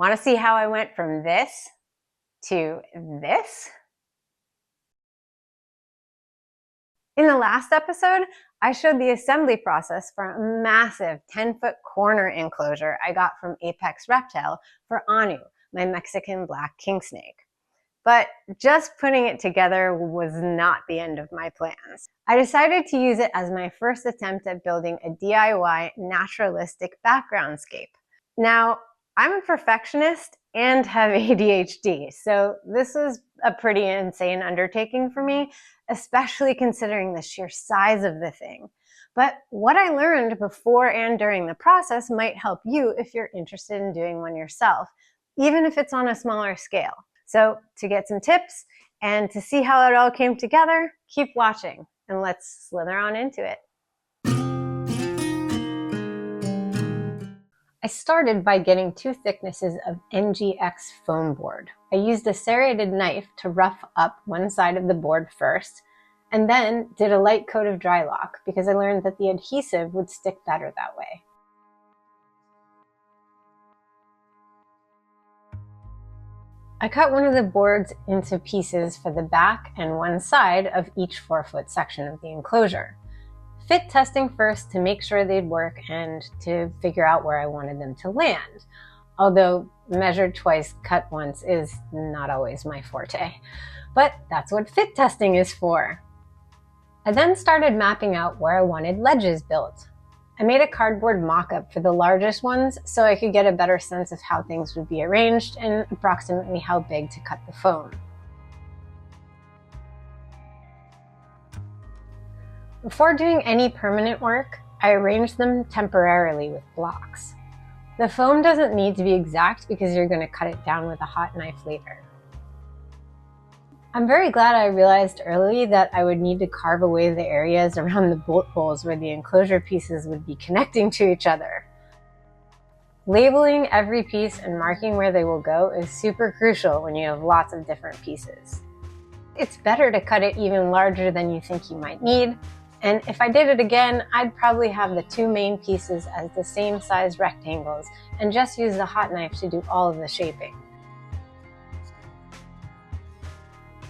Want to see how I went from this to this? In the last episode, I showed the assembly process for a massive 10-foot corner enclosure I got from Apex Reptile for Anu, my Mexican Black Kingsnake. But just putting it together was not the end of my plans. I decided to use it as my first attempt at building a DIY naturalistic backgroundscape. Now, I'm a perfectionist and have ADHD, so this was a pretty insane undertaking for me, especially considering the sheer size of the thing. But what I learned before and during the process might help you if you're interested in doing one yourself, even if it's on a smaller scale. So to get some tips and to see how it all came together, keep watching and let's slither on into it. I started by getting 2 thicknesses of NGX foam board. I used a serrated knife to rough up one side of the board first, and then did a light coat of dry lock because I learned that the adhesive would stick better that way. I cut one of the boards into pieces for the back and one side of each 4-foot section of the enclosure. Fit testing first to make sure they'd work and to figure out where I wanted them to land. Although measured twice, cut once is not always my forte. But that's what fit testing is for. I then started mapping out where I wanted ledges built. I made a cardboard mock-up for the largest ones so I could get a better sense of how things would be arranged and approximately how big to cut the foam. Before doing any permanent work, I arranged them temporarily with blocks. The foam doesn't need to be exact because you're going to cut it down with a hot knife later. I'm very glad I realized early that I would need to carve away the areas around the bolt holes where the enclosure pieces would be connecting to each other. Labeling every piece and marking where they will go is super crucial when you have lots of different pieces. It's better to cut it even larger than you think you might need, and if I did it again, I'd probably have the 2 main pieces as the same size rectangles and just use the hot knife to do all of the shaping.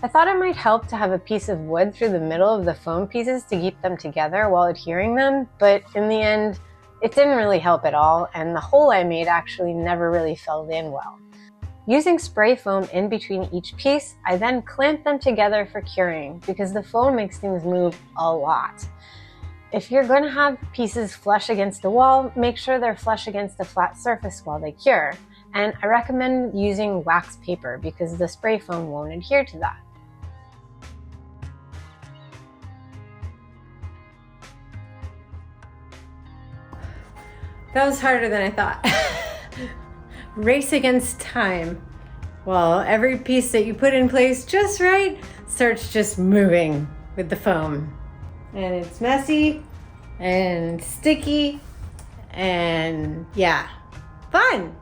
I thought it might help to have a piece of wood through the middle of the foam pieces to keep them together while adhering them, but in the end, it didn't really help at all, and the hole I made actually never really filled in well. Using spray foam in between each piece, I then clamped them together for curing because the foam makes things move a lot. If you're going to have pieces flush against the wall, make sure they're flush against a flat surface while they cure, and I recommend using wax paper because the spray foam won't adhere to that. That was harder than I thought. Race against time. Well, every piece that you put in place just right starts just moving with the foam. And it's messy and sticky and yeah, fun.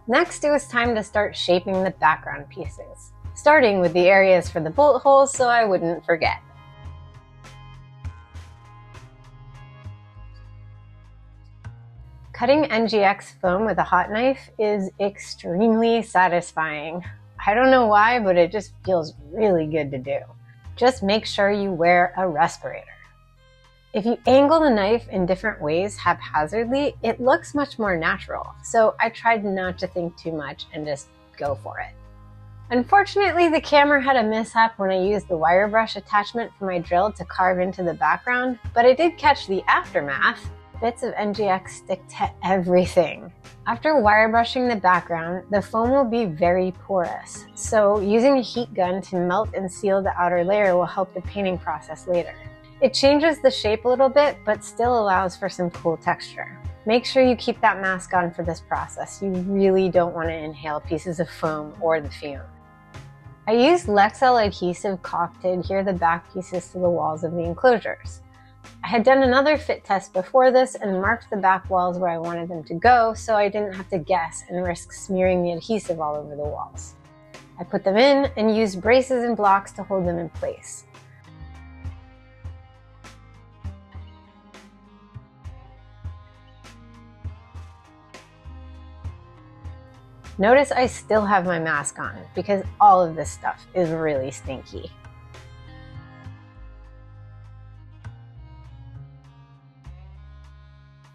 Next, it was time to start shaping the background pieces, starting with the areas for the bolt holes so I wouldn't forget. Cutting NGX foam with a hot knife is extremely satisfying. I don't know why, but it just feels really good to do. Just make sure you wear a respirator. If you angle the knife in different ways haphazardly, it looks much more natural, so I tried not to think too much and just go for it. Unfortunately, the camera had a mishap when I used the wire brush attachment for my drill to carve into the background, but I did catch the aftermath. Bits of NGX stick to everything. After wire brushing the background, the foam will be very porous, so using a heat gun to melt and seal the outer layer will help the painting process later. It changes the shape a little bit, but still allows for some cool texture. Make sure you keep that mask on for this process. You really don't want to inhale pieces of foam or the fume. I used Lexel adhesive caulk to adhere the back pieces to the walls of the enclosures. I had done another fit test before this and marked the back walls where I wanted them to go so I didn't have to guess and risk smearing the adhesive all over the walls. I put them in and used braces and blocks to hold them in place. Notice I still have my mask on because all of this stuff is really stinky.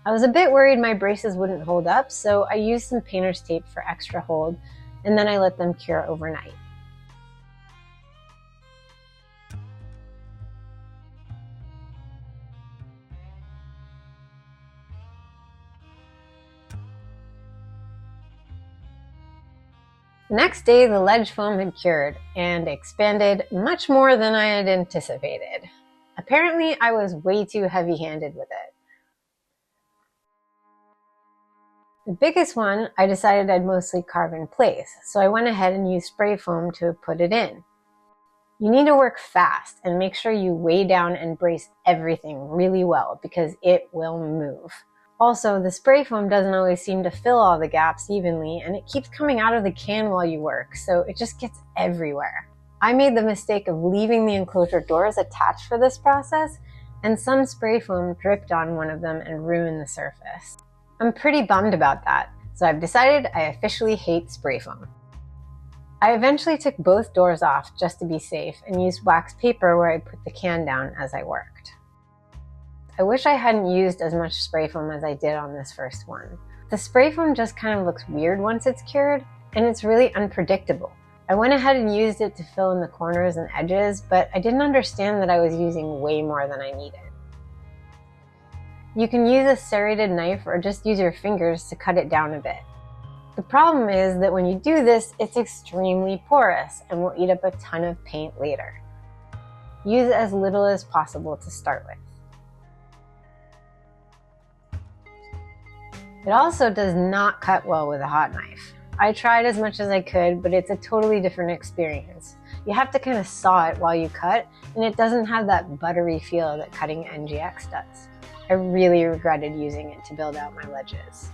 I was a bit worried my braces wouldn't hold up, so I used some painter's tape for extra hold, and then I let them cure overnight. The next day, the ledge foam had cured and expanded much more than I had anticipated. Apparently, I was way too heavy-handed with it. The biggest one, I decided I'd mostly carve in place, so I went ahead and used spray foam to put it in. You need to work fast and make sure you weigh down and brace everything really well because it will move. Also, the spray foam doesn't always seem to fill all the gaps evenly, and it keeps coming out of the can while you work, so it just gets everywhere. I made the mistake of leaving the enclosure doors attached for this process, and some spray foam dripped on one of them and ruined the surface. I'm pretty bummed about that, so I've decided I officially hate spray foam. I eventually took both doors off just to be safe and used wax paper where I put the can down as I worked. I wish I hadn't used as much spray foam as I did on this first one. The spray foam just kind of looks weird once it's cured, and it's really unpredictable. I went ahead and used it to fill in the corners and edges, but I didn't understand that I was using way more than I needed. You can use a serrated knife or just use your fingers to cut it down a bit. The problem is that when you do this, it's extremely porous and will eat up a ton of paint later. Use as little as possible to start with. It also does not cut well with a hot knife. I tried as much as I could, but it's a totally different experience. You have to kind of saw it while you cut, and it doesn't have that buttery feel that cutting NGX does. I really regretted using it to build out my ledges.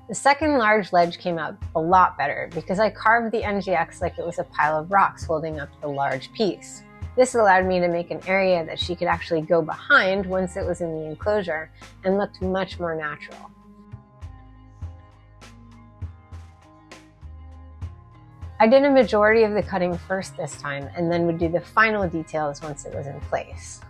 The second large ledge came out a lot better because I carved the NGX like it was a pile of rocks holding up the large piece. This allowed me to make an area that she could actually go behind once it was in the enclosure and looked much more natural. I did a majority of the cutting first this time and then would do the final details once it was in place.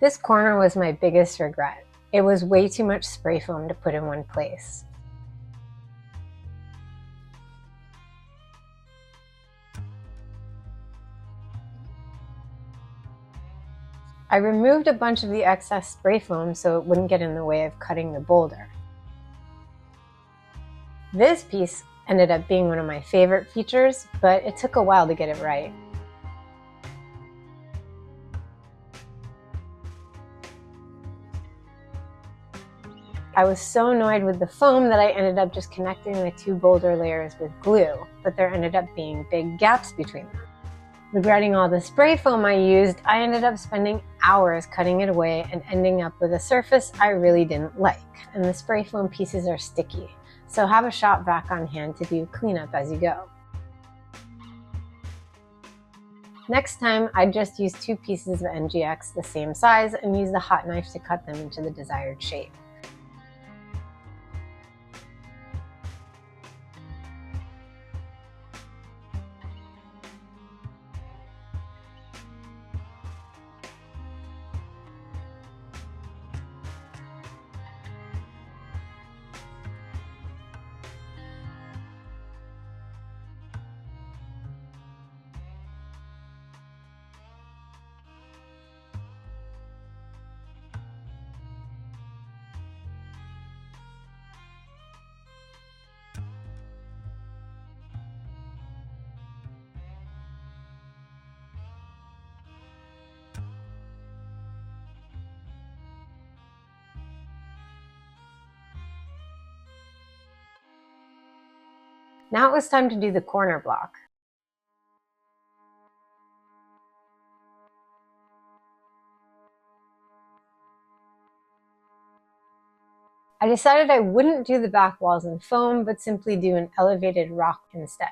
This corner was my biggest regret. It was way too much spray foam to put in one place. I removed a bunch of the excess spray foam so it wouldn't get in the way of cutting the boulder. This piece ended up being one of my favorite features, but it took a while to get it right. I was so annoyed with the foam that I ended up just connecting the two boulder layers with glue, but there ended up being big gaps between them. Regretting all the spray foam I used, I ended up spending hours cutting it away and ending up with a surface I really didn't like, and the spray foam pieces are sticky, so have a shop vac on hand to do cleanup as you go. Next time, I just use 2 pieces of NGX the same size and use the hot knife to cut them into the desired shape. Now it was time to do the corner block. I decided I wouldn't do the back walls in foam, but simply do an elevated rock instead.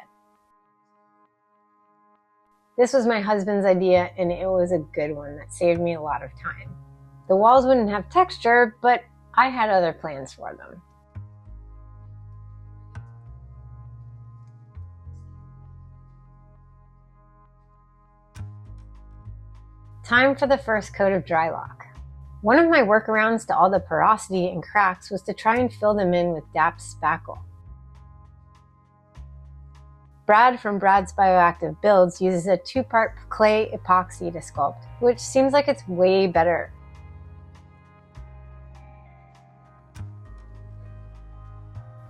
This was my husband's idea, and it was a good one that saved me a lot of time. The walls wouldn't have texture, but I had other plans for them. Time for the first coat of dry lock. One of my workarounds to all the porosity and cracks was to try and fill them in with DAP spackle. Brad from Brad's Bioactive Builds uses a 2-part clay epoxy to sculpt, which seems like it's way better.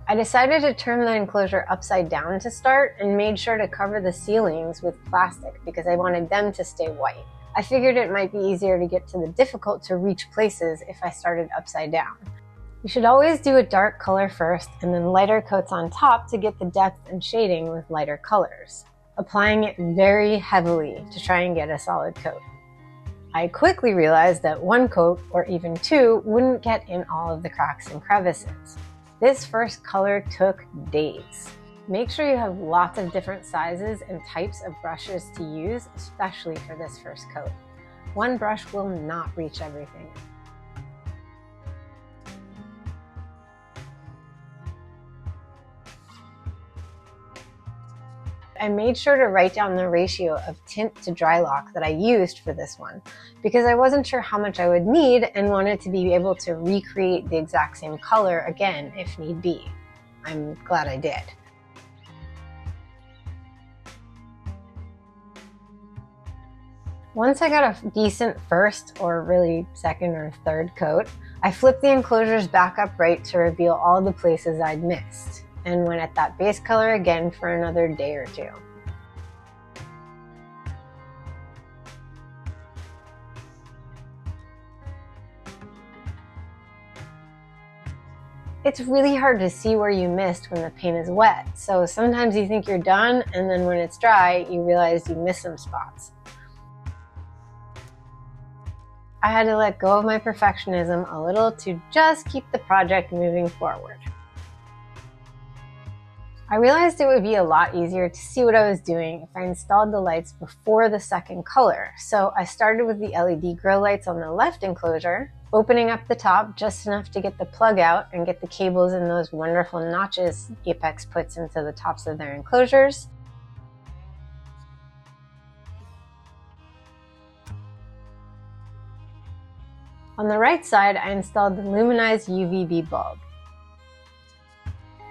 I decided to turn the enclosure upside down to start and made sure to cover the ceilings with plastic because I wanted them to stay white. I figured it might be easier to get to the difficult to reach places if I started upside down. You should always do a dark color first and then lighter coats on top to get the depth and shading with lighter colors, applying it very heavily to try and get a solid coat. I quickly realized that one coat, or even two, wouldn't get in all of the cracks and crevices. This first color took days. Make sure you have lots of different sizes and types of brushes to use, especially for this first coat. One brush will not reach everything. I made sure to write down the ratio of tint to dry lock that I used for this one because I wasn't sure how much I would need and wanted to be able to recreate the exact same color again if need be. I'm glad I did. Once I got a decent first or really second or third coat, I flipped the enclosures back up right to reveal all the places I'd missed and went at that base color again for another day or two. It's really hard to see where you missed when the paint is wet, so sometimes you think you're done and then when it's dry, you realize you missed some spots. I had to let go of my perfectionism a little to just keep the project moving forward. I realized it would be a lot easier to see what I was doing if I installed the lights before the second color, so I started with the LED grow lights on the left enclosure, opening up the top just enough to get the plug out and get the cables in those wonderful notches Apex puts into the tops of their enclosures. On the right side, I installed the luminized UVB bulb.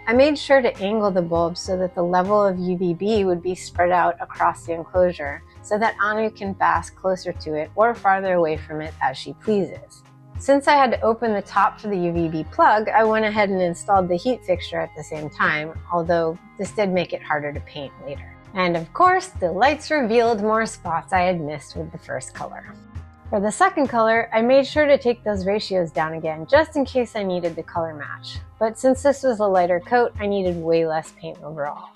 I made sure to angle the bulb so that the level of UVB would be spread out across the enclosure so that Anu can bask closer to it or farther away from it as she pleases. Since I had to open the top for the UVB plug, I went ahead and installed the heat fixture at the same time, although this did make it harder to paint later. And of course, the lights revealed more spots I had missed with the first color. For the second color, I made sure to take those ratios down again just in case I needed the color match. But since this was a lighter coat, I needed way less paint overall.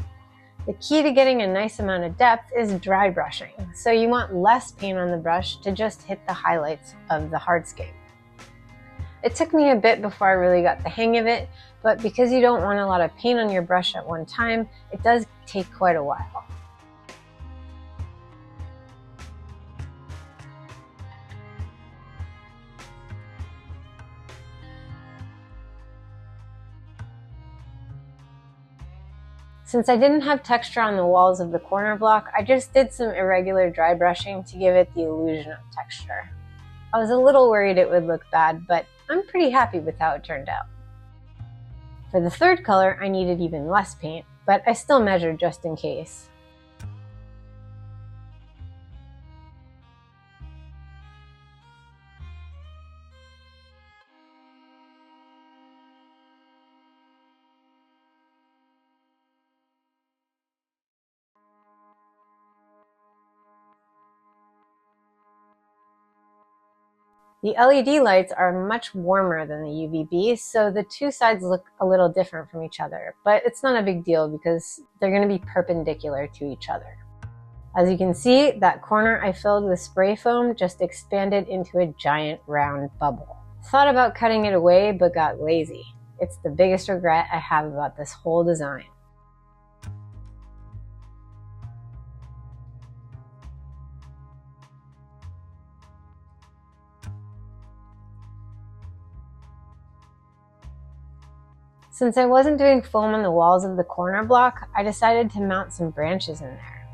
The key to getting a nice amount of depth is dry brushing, so you want less paint on the brush to just hit the highlights of the hardscape. It took me a bit before I really got the hang of it, but because you don't want a lot of paint on your brush at one time, it does take quite a while. Since I didn't have texture on the walls of the corner block, I just did some irregular dry brushing to give it the illusion of texture. I was a little worried it would look bad, but I'm pretty happy with how it turned out. For the third color, I needed even less paint, but I still measured just in case. The LED lights are much warmer than the UVB, so the two sides look a little different from each other, but it's not a big deal because they're going to be perpendicular to each other. As you can see, that corner I filled with spray foam just expanded into a giant round bubble. Thought about cutting it away, but got lazy. It's the biggest regret I have about this whole design. Since I wasn't doing foam on the walls of the corner block, I decided to mount some branches in there.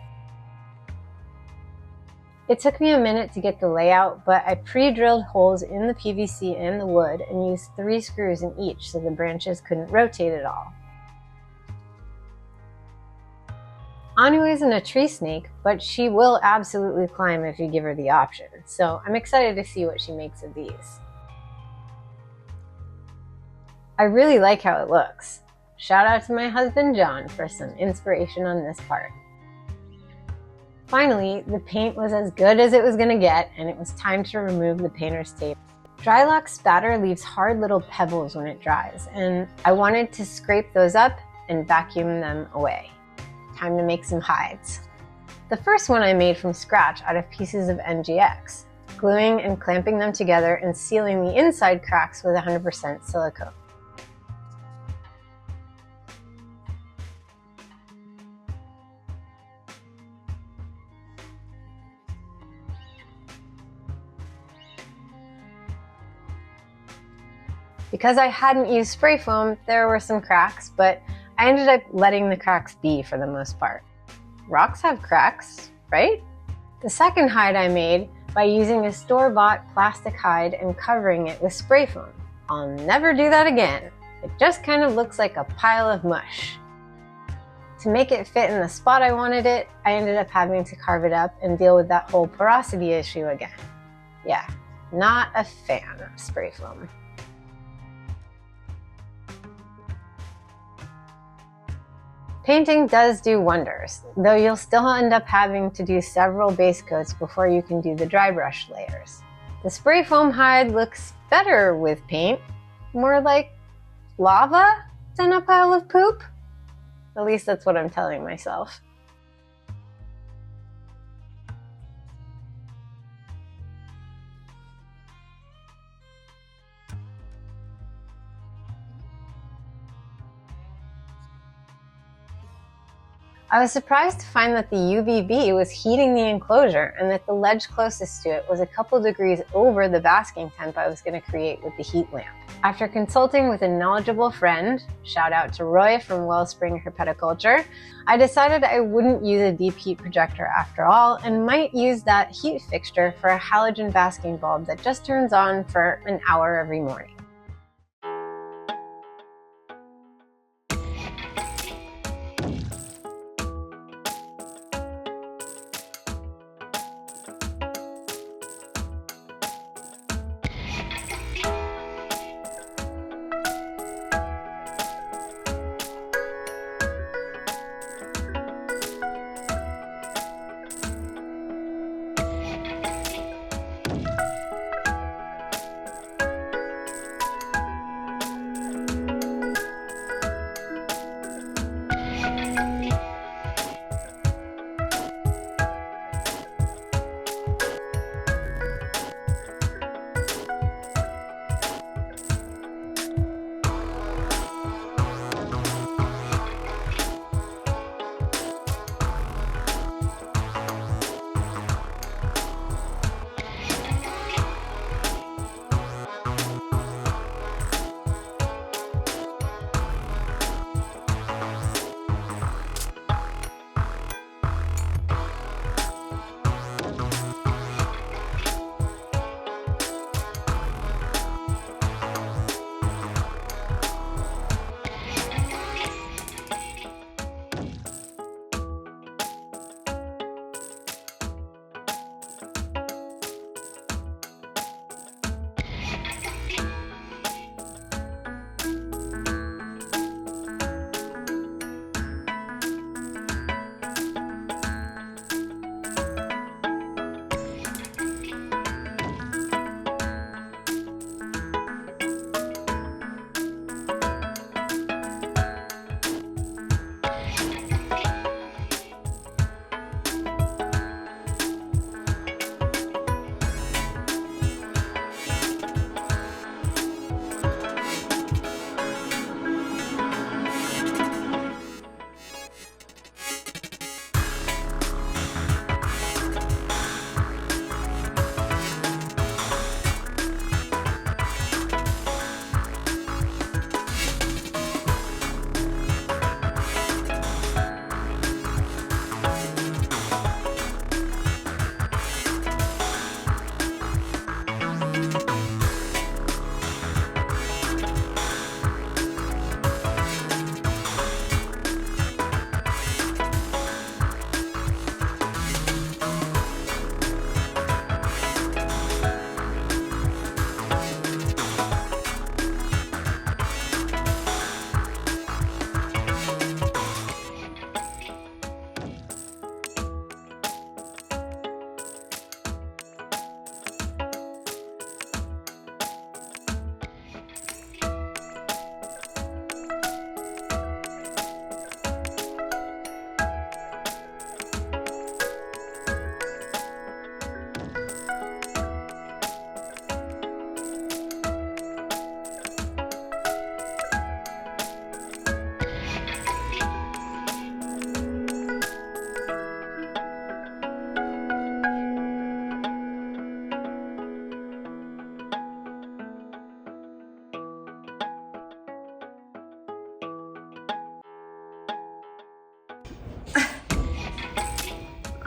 It took me a minute to get the layout, but I pre-drilled holes in the PVC and the wood and used 3 screws in each so the branches couldn't rotate at all. Anu isn't a tree snake, but she will absolutely climb if you give her the option, so I'm excited to see what she makes of these. I really like how it looks. Shout out to my husband John for some inspiration on this part. Finally, the paint was as good as it was going to get, and it was time to remove the painter's tape. Drylock spatter leaves hard little pebbles when it dries, and I wanted to scrape those up and vacuum them away. Time to make some hides. The first one I made from scratch out of pieces of NGX, gluing and clamping them together and sealing the inside cracks with 100% silicone. Because I hadn't used spray foam, there were some cracks, but I ended up letting the cracks be for the most part. Rocks have cracks, right? The second hide I made by using a store-bought plastic hide and covering it with spray foam. I'll never do that again. It just kind of looks like a pile of mush. To make it fit in the spot I wanted it, I ended up having to carve it up and deal with that whole porosity issue again. Yeah, not a fan of spray foam. Painting does do wonders, though you'll still end up having to do several base coats before you can do the dry brush layers. The spray foam hide looks better with paint, more like lava than a pile of poop. At least that's what I'm telling myself. I was surprised to find that the UVB was heating the enclosure and that the ledge closest to it was a couple degrees over the basking temp I was going to create with the heat lamp. After consulting with a knowledgeable friend, shout out to Roy from Wellspring Herpetoculture, I decided I wouldn't use a deep heat projector after all and might use that heat fixture for a halogen basking bulb that just turns on for an hour every morning.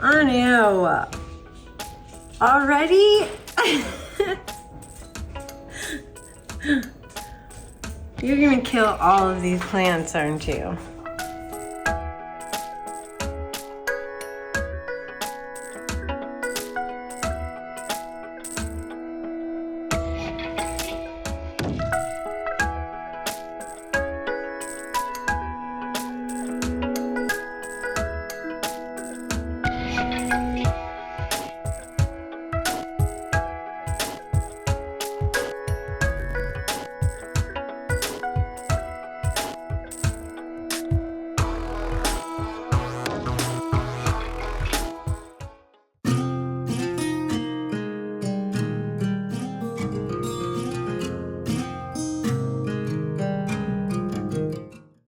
Anu, already? You're gonna kill all of these plants, aren't you?